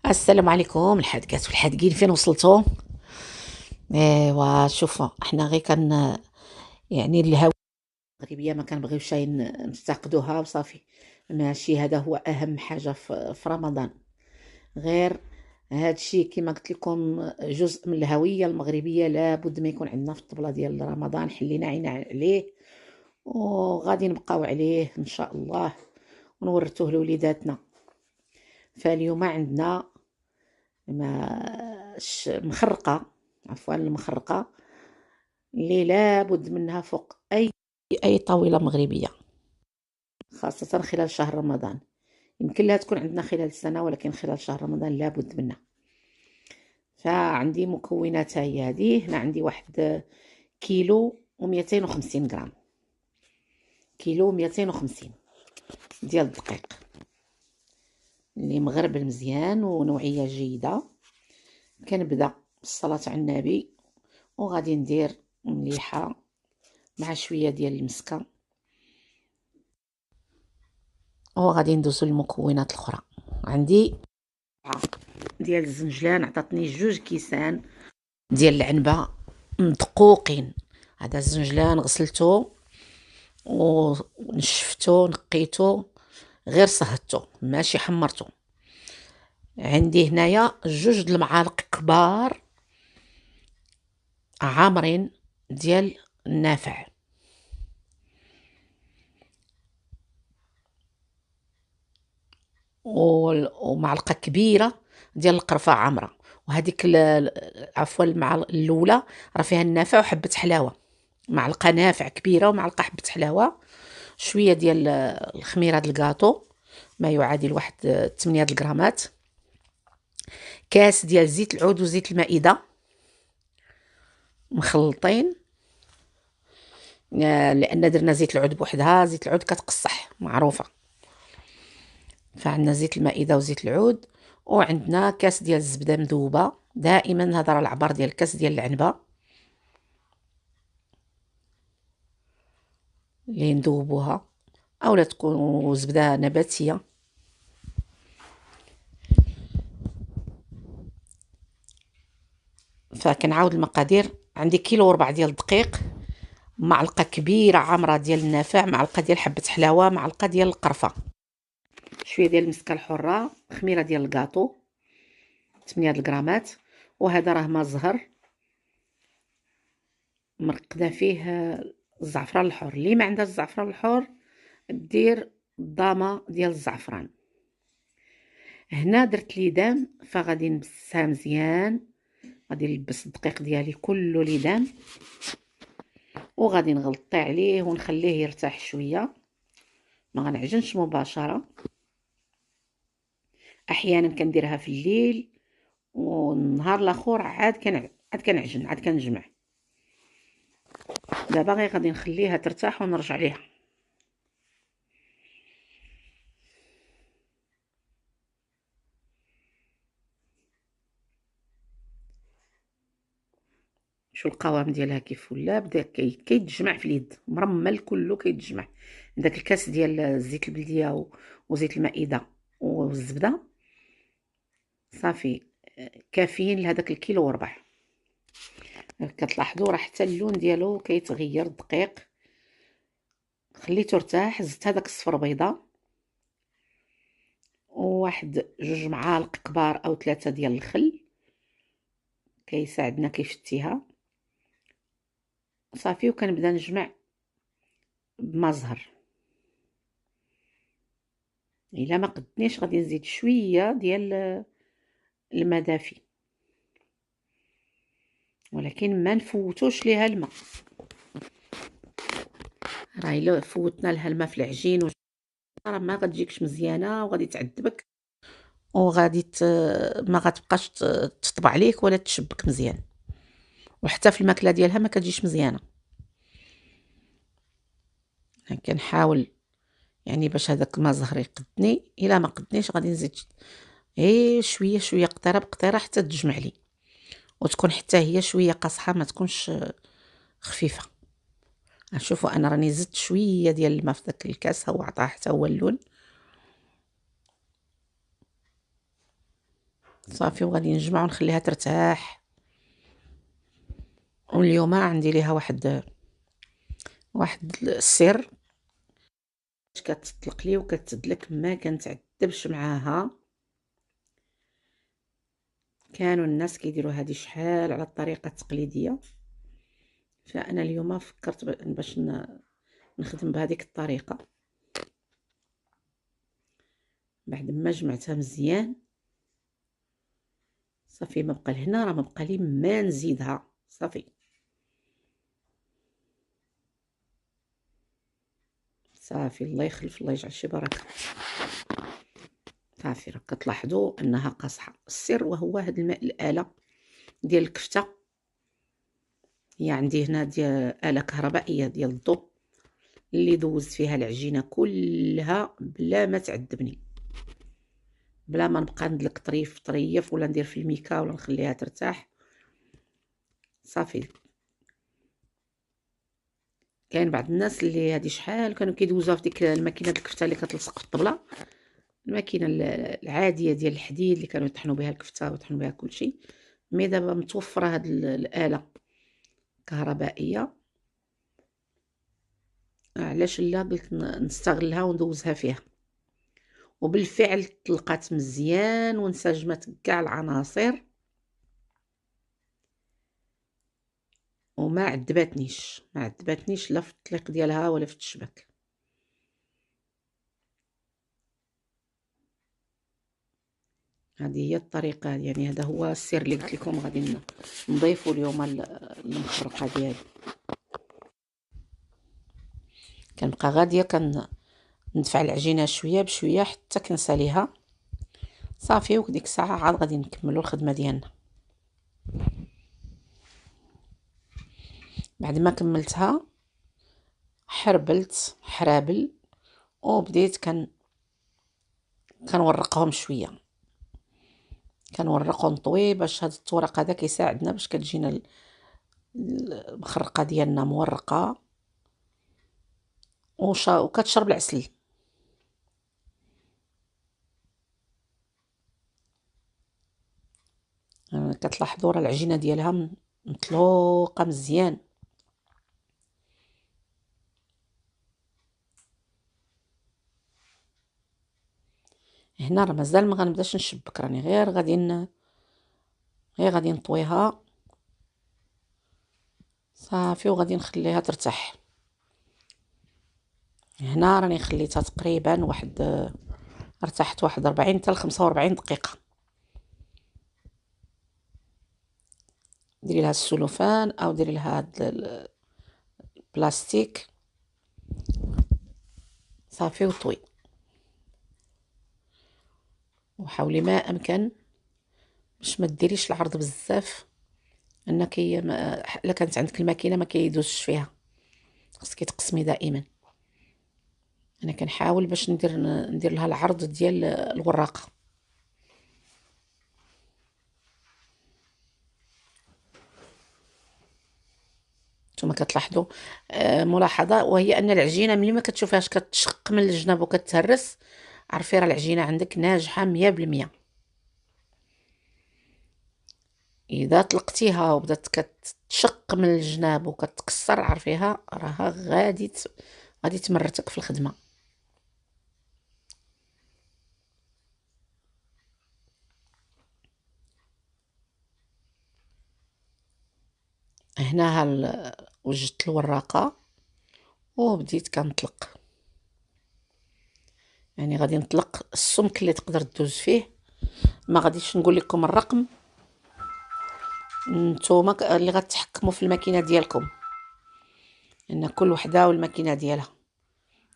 السلام عليكم الحادقات والحادقين، فين وصلتوا؟ ايوا شوفوا، احنا غير يعني الهوية المغربية ما كنبغيوش نفتقدوها وصافي. ماشي، هذا هو اهم حاجة في رمضان. غير هذا الشيء كما قلت لكم جزء من الهوية المغربية، لابد ما يكون عندنا في الطبلة ديال رمضان. حلينا عينا عليه وغادي نبقاو عليه ان شاء الله ونورثوه لوليداتنا. فاليوم عندنا مخرقة، عفوا المخرقة اللي لابد منها فوق أي طاولة مغربية، خاصة خلال شهر رمضان. يمكن لها تكون عندنا خلال السنة، ولكن خلال شهر رمضان لابد منها. فعندي مكوناتها هي هذه. هنا عندي واحد كيلو و250 غرام، كيلو 250 ديال الدقيق اللي مغربل مزيان ونوعية جيدة. كنبدا بالصلاة على النبي، وغادي ندير مليحة مع شوية ديال المسكة، وغادي ندوزو للمكونات الاخرى. عندي ديال الزنجلان، عطاتني 2 كيسان ديال العنبه مدقوقين. هذا الزنجلان غسلته ونشفته نقيته، غير صهدته ماشي حمرته. عندي هنايا 2 المعالق كبار عامرين ديال النافع، ومعلقه كبيره ديال القرفه عامره. وهذيك عفوا المعلقه الاولى راه فيها النافع وحبه حلاوه، معلقه نافع كبيره ومعلقه حبه حلاوه، شويه ديال الخميره ديال الكاطو ما يعادل واحد 8 الغرامات، كاس ديال زيت العود وزيت المائده مخلطين. لان درنا زيت العود بوحدها، زيت العود كتقصح معروفه. فعندنا زيت المائده وزيت العود، وعندنا كاس ديال الزبده مذوبه. دائما هذا راه العبار ديال الكاس ديال العنبه اللي نذوبوها، اولا تكون زبده نباتيه. فكنعاود المقادير. عندي كيلو وربع ديال الدقيق، معلقه كبيره عامره ديال النافع، معلقه ديال حبه حلاوه، معلقه ديال القرفه، شويه ديال المسكه الحره، خميره ديال الكاطو 8 الغرامات. وهذا راه ما زهر مرقنا فيه الزعفران الحر. اللي ما عندها الزعفران الحر دير ضامه ديال الزعفران. هنا درت ليدام، فغادي نبسها مزيان. غادي نلبس الدقيق ديالي كله ليدام، وغادي نغلطي عليه ونخليه يرتاح شويه، ما غنعجنش مباشره. احيانا كنديرها في الليل، والنهار الاخر عاد كنعجن، عاد كنجمع. دابا غير غادي نخليها ترتاح ونرجع ليها. شو القوام ديالها كيف ولا بدا كيتجمع في اليد، مرمل كله كيتجمع. داك الكاس ديال الزيت البلديه وزيت المائده والزبده صافي كافيين لهداك الكيلو وربع. كتلاحظوا راه حتى اللون ديالو كيتغير. الدقيق خليته ارتاح، زدت هذاك الصفر بيضه، وواحد 2 معالق كبار او 3 ديال الخل كيساعدنا كيفتيها صافي. وكنبدا نجمع بما زهر. الا ما قدنيش غادي نزيد شويه ديال الماء دافي، ولكن ما نفوتوش ليها الماء. راه الا فوتنا لها الماء في العجين راه ما غتجيكش مزيانه، وغادي تعذبك، وغادي ما غتبقاش تطبع عليك ولا تشبك مزيان، وحتى في الماكله ديالها ما كتجيش مزيانه. كنحاول يعني باش هذاك الماء زهر يقدني. الا ما قدنيش غادي نزيد غير شويه شويه، قطيره بقطيره، حتى تجمع لي وتكون حتى هي شويه قاصحه، ما تكونش خفيفه. شوفوا انا راني زدت شويه ديال الماء في داك الكاس، هو عطاه حتى هو اللون. صافي وغادي نجمع ونخليها ترتاح. واليوم عندي ليها واحد السر كتطلق لي وكتدلك، ما كنتعذبش معاها. كانوا الناس كيديروا هذه شحال على الطريقه التقليديه، فانا اليوم فكرت باش نخدم بهذيك الطريقه. بعد ما جمعتها مزيان صافي، ما بقى لهنا، راه ما بقى لي ما نزيدها. صافي صافي، الله يخلف، الله يجعل شي بركه. صافي راه كتلاحظوا انها قاصحه. السر وهو هاد الماء، الاله ديال الكفته. هي عندي هنا ديال اله كهربائيه ديال الضوء اللي دوزت فيها العجينه كلها بلا ما تعذبني، بلا ما نبقى ندلك طريف ولا ندير في الميكا ولا نخليها ترتاح. صافي كاين بعض الناس اللي هذه شحال كانوا كيدوزوها في ديك الماكينه الكفته اللي كتلصق في الطبله، الماكينه العاديه ديال الحديد اللي كانوا يطحنوا بها الكفته ويطحنوا بها كلشي. مي دابا متوفره هاد الاله كهربائيه، علاش لا قلت نستغلها وندوزها فيها. وبالفعل طلقات مزيان وانسجمت كاع العناصر وما عذبتنيش، ما عذبتنيش لا في التطليق ديالها ولا في التشبك. هذه هي الطريقه، يعني هذا هو السر اللي قلت لكم غادي نضيفوا اليوم المخرقه ديالي. كنبقى غاديه ندفع العجينه شويه بشويه حتى كنساليها. صافي وديك الساعه عاد غادي نكملوا الخدمه ديالنا. بعد ما كملتها حرابل وبديت كنورقهم شويه، كنورقهم طوي باش هذا التورق هذا كيساعدنا باش كتجينا المخرقه ديالنا مورقه وكتشرب العسل. كتلاحظوا راه العجينه ديالها مطلوقه مزيان. هنا راه مازال ما غنبداش نشبك، راني غير غادي نطويها. صافي وغادي نخليها ترتاح. هنا راني خليتها تقريبا ارتاحت واحد 40 حتى ل 45 دقيقه. ديري لها السلوفان او ديري لها هاد البلاستيك. صافي وطوي، وحاولي ما امكن باش ما ديريش العرض بزاف، انك الا كانت عندك الماكينه ما كيدوزش فيها، خصك تقسمي دائما. انا كنحاول باش ندير لها العرض ديال الوراقه. نتوما كتلاحظوا ملاحظه، وهي ان العجينه ملي ما كتشوفيهاش كتشق من الجناب وكتهرس، عرفي راه العجينه عندك ناجحه 100%. اذا طلقتيها وبدات كتشق من الجناب وكتكسر، عرفيها راها غادي تمرتك في الخدمه. هنا وجدت الوراقه وبديت كنطلق، يعني غادي نطلق السمك اللي تقدر تدوز فيه. ما غاديش نقول لكم الرقم، نتوما اللي غتحكموا في الماكينه ديالكم، ان كل وحده والماكينه ديالها.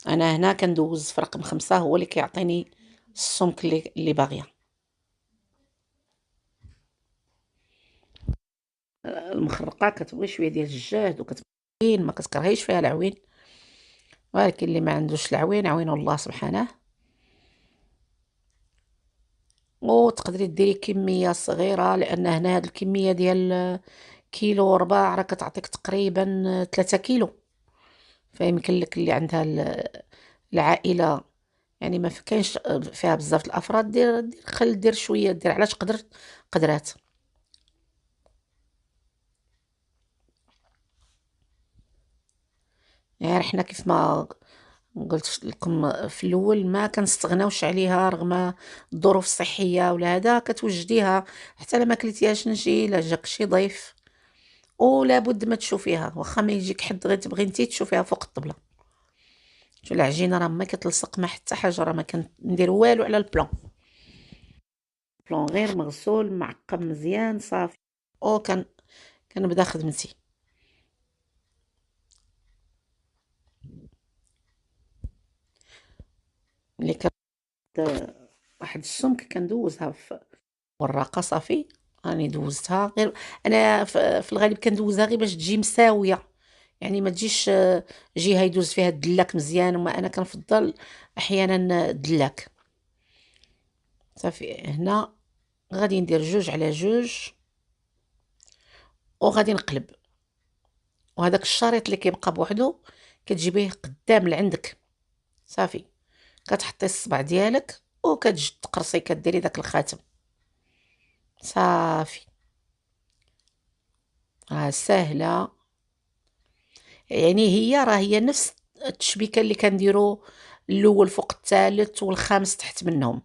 انا هنا كندوز في رقم 5، هو اللي كيعطيني السمك اللي باغيه. المخرقه كتبغي شويه ديال الجهد وكتبغي ما كتكرهيش فيها العوين، ولكن اللي ما عندوش العوين عوينه الله سبحانه. وتقدري ديري كميه صغيره، لان هنا هاد الكميه ديال كيلو ربع راه كتعطيك تقريبا 3 كيلو. فيمكن لك اللي عندها العائله يعني ما كاينش فيها بزاف الافراد، دير خل، دير شويه، دير علاش قدرات. يعني حنا كيف ما قلت لكم في الاول، ما كنستغناوش عليها رغم الظروف الصحيه ولا هذا، كتوجديها حتى لما كليتيهاش نجي، لا جاك شي ضيف ولا بد ما تشوفيها، واخا ما يجيك حد غير تبغي انتي تشوفيها فوق الطبله. شو العجينه راه ما كتلصق مع حتى حاجه، راه ما كندير والو على البلان. بلان غير مغسول معقم مزيان صافي. او كنبدا خدمتي. ملي واحد السمك كندوزها في وراقه صافي، راني دوزتها غير. انا في الغالب كندوزها غير باش تجي مساويه، يعني ما تجيش جهه يدوز فيها الدلاك مزيان، وما انا كنفضل احيانا الدلاك. صافي هنا غادي ندير جوج على جوج وغادي نقلب. وهذاك الشريط اللي كيبقى بوحدو كتجيبيه قدام لعندك. صافي كتحطي الصبع ديالك وكتجي تقرصي، كديري داك الخاتم. صافي ساهله. يعني هي نفس التشبيكه اللي كنديرو الاول فوق الثالث والخامس تحت منهم،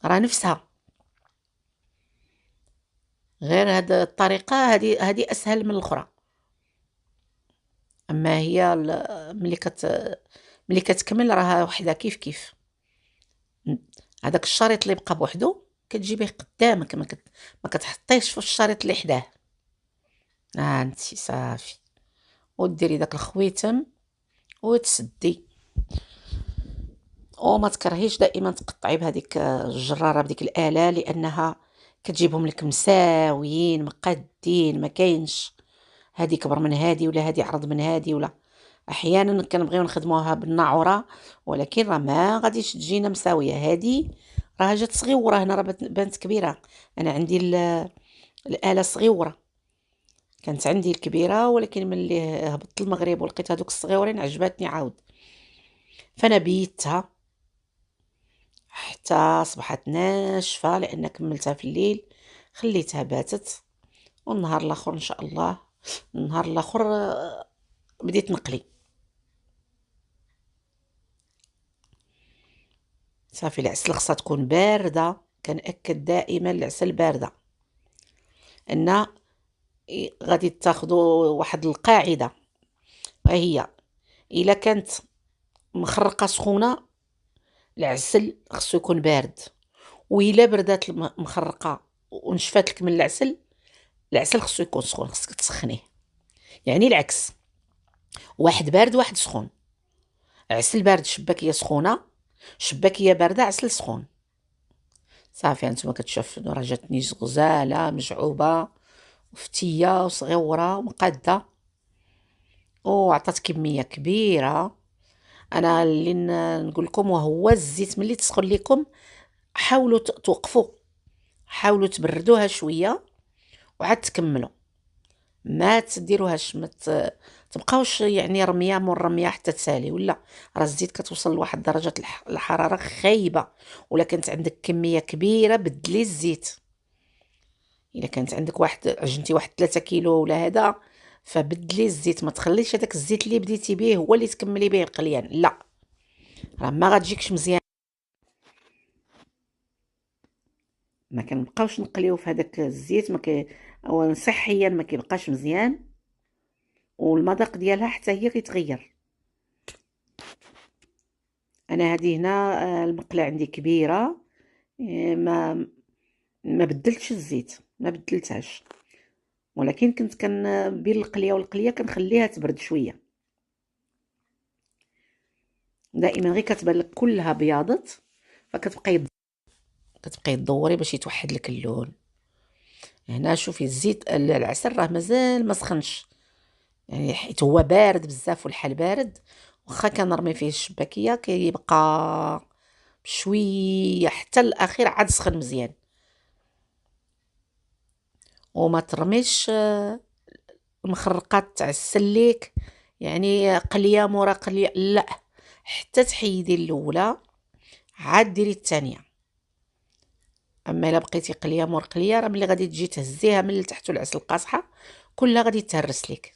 راه نفسها. غير هاد الطريقه هذه اسهل من الاخرى. اما هي ملي كتكمل راها وحده كيف كيف. هذاك الشريط اللي بقى بوحدو كتجيبيه قدامك، ما كتحطيش في الشريط اللي حداه. انتي صافي، وديري داك الخويتم وتسدي. وما تكرهيش دائما تقطعي بهذيك الجراره بديك الاله، لانها كتجيبهم لك مساويين مقادين، ما كاينش هذه كبر من هذه ولا هذه عرض من هذه. ولا احيانا كنبغيو نخدموها بالناعوره، ولكن راه ما غاديش تجينا مساويه. هذه راه جات صغيوره، هنا راه بانت كبيره. انا عندي الاله صغيوره، كانت عندي الكبيره، ولكن ملي هبطت المغرب ولقيت هذوك الصغيورين عجباتني عاود، فانا بيتها حتى أصبحت ناشفة، لأن كملتها في الليل، خليتها باتت. والنهار الآخر إن شاء الله، النهار الآخر بديت نقلي. صافي العسل خصها تكون باردة، كنأكد دائما العسل باردة. أن غادي تاخدوا واحد القاعدة، وهي إلا كانت مخرقة سخونة العسل خصو يكون بارد، وإلا بردات مخرقة ونشفات لك من العسل خصو يكون سخون، خصك تسخنيه. يعني العكس، واحد بارد واحد سخون. عسل بارد شباكيه سخونه، شباكيه بارده عسل سخون. صافي هانتوما كتشوف راه جاتني غزاله مجعوبه وفتيه وصغيوره ومقاده، وعطات كميه كبيره. انا اللي نقول لكم وهو الزيت ملي تسخن لكم حاولوا توقفوا، حاولوا تبردوها شويه وعاد تكملوا. ما تديروهاش، ما تبقاوش يعني رميه مور رميه حتى تسالي، ولا راه الزيت كتوصل لواحد درجه الحراره خايبه. ولا كانت عندك كميه كبيره بدلي الزيت. الا كانت عندك عجنتي واحد 3 كيلو ولا هذا، فبدلي الزيت، ما تخليش هذاك الزيت اللي بديتي به هو اللي تكملي به القليان، لا راه ما غتجيكش مزيان. ما كنبقاوش نقليو في هذاك الزيت، ما كي اولا صحيا ما كيبقاش مزيان، والمذاق ديالها حتى هي كيتغير. انا هذه هنا المقله عندي كبيره، ما بدلتش الزيت، ما بدلتهاش، ولكن كنت بين القليه والقليه كنخليها تبرد شويه. دائما غير كتبان لك كلها بياضت، كتبقاي تدوري باش يتوحد لك اللون. هنا شوفي الزيت العسل راه مازال ما سخنش، يعني حيت هو بارد بزاف والحال بارد، واخا كنرمي فيه الشباكيه كيبقى بشويه حتى الاخير عاد سخن مزيان. وما ترميش المخرقات تاع السليك، يعني قليه مورا قليه لا، حتى تحيدي الاولى عاد ديري الثانيه. اما الا بقيتي قليه مرقليه راه ملي غادي تجي تهزيها من التحت والعسل القاصحه كلها غادي تهرس لك.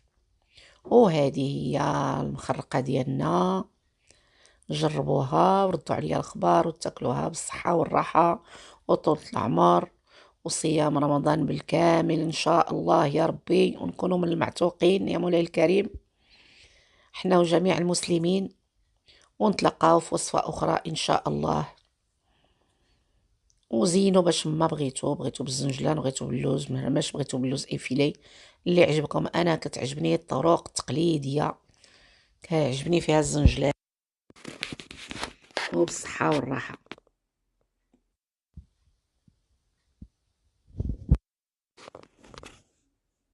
وهذه هي المخرقه ديالنا، جربوها وردوا عليا الخبار وتاكلوها بالصحه والراحه وطول العمر، وصيام رمضان بالكامل ان شاء الله يا ربي، ونكونوا من المعتوقين يا مولاي الكريم حنا وجميع المسلمين، ونتلقاو في وصفه اخرى ان شاء الله. وزينوا باش ما بغيتو بالزنجلان، بغيتو باللوز، ماش بغيتو باللوز ايفيلي اللي عجبكم. انا كتعجبني الطرق التقليديه، كيعجبني فيها الزنجلان. وبالصحه والراحه.